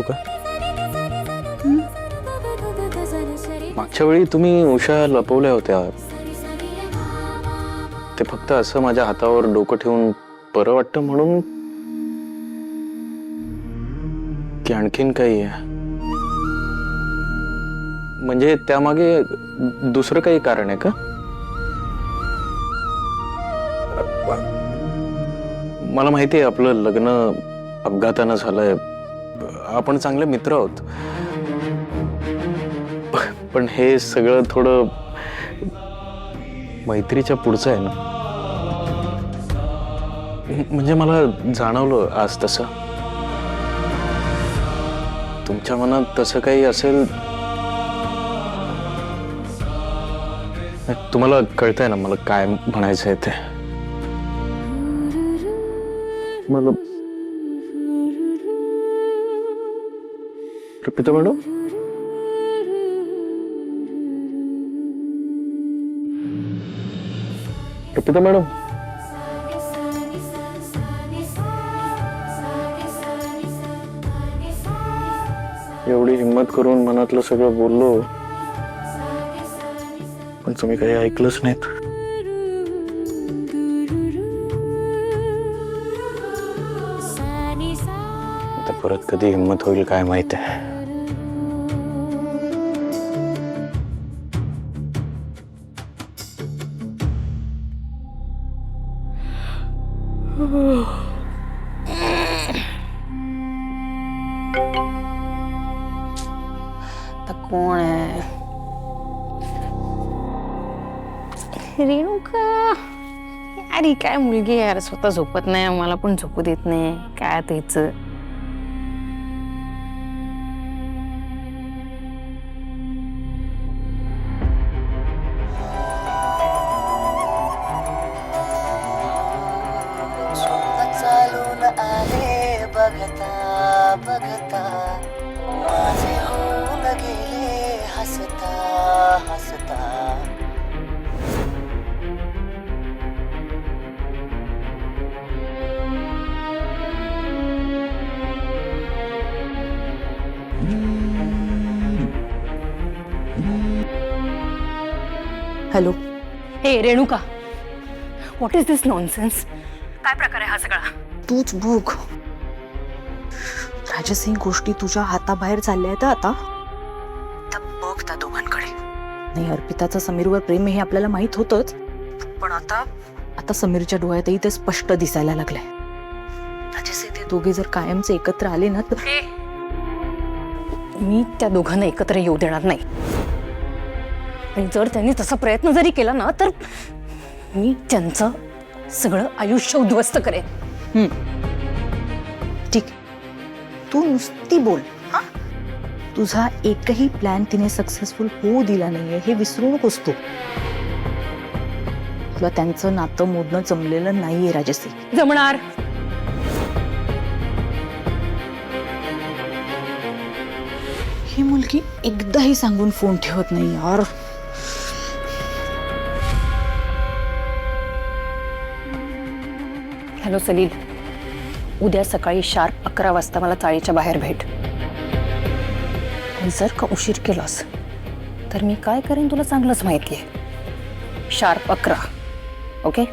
का? मागच्या वेळी तुम्ही उषा लपवल्या होत्या, ते फक्त असं माझ्या हातावर डोकं ठेवून बरं वाटतं म्हणून, की आणखीन काही आहे? म्हणजे त्यामागे दुसरं काही कारण आहे का? मला माहिती आहे आपलं लग्न अपघातानं झालंय, आपण चांगले मित्र आहोत, पण हे सगळं थोडं मैत्रीच्या पुढचं आहे ना. म्हणजे मला जाणवलं आज तसं. तुमच्या मनात तसं काही असेल, तुम्हाला कळतंय ना मला काय म्हणायचंय ते. मला अर्पिता मॅडम, अर्पिता मॅडम, एवढी हिम्मत करून मनातलं सगळं बोललो, पण तुम्ही काही ऐकलंच नाहीत. आता परत कधी हिम्मत होईल काय माहित आहे. कोण आहे? रेणुका यार, ही काय मुलगी यार, स्वतः झोपत नाही, मला पण झोपू देत नाही. काय त्याच चालून आले बघता बघता, माझे होऊन गेले हसता हसता. हॅलो. हे Renuka, what is this nonsense? काय प्रकार आहे हा सगळा? तूच बघ, राजसिंग गोष्टी तुझ्या हाताबाहेर चालल्या आहेत आता. बघ त्या दोघांकडे. नाही, अर्पिताचं समीरवर प्रेम हे आपल्याला माहित होतच, पण आता समीरच्या डोळ्यातही ते स्पष्ट दिसायला लागलंय. राजसिंग ते दोघे जर कायमचे एकत्र आले ना तर मी त्या दोघांना एकत्र येऊ देणार नाही. आणि जर त्यांनी तसा प्रयत्न जरी केला ना तर मी त्यांचं सगळं आयुष्य उद्ध्वस्त करेन. ठीक, तू नुसती बोल. तुझा एकही प्लॅन तिने सक्सेसफुल होऊ दिला नाहीये हे विसरू नकोस तू. तुला त्यांचं नातं मोडणं जमलेलं नाहीये राजश्री. जमणार. ही मुलगी एकदाही सांगून फोन ठेवत नाही यार. हॅलो सलील, उद्या सकाळी शार्प 11 वाजता मला चाळीच्या बाहेर भेट. आणि जर का उशीर केलास तर मी काय करेन तुला चांगलंच माहिती आहे. Sharp 11, okay?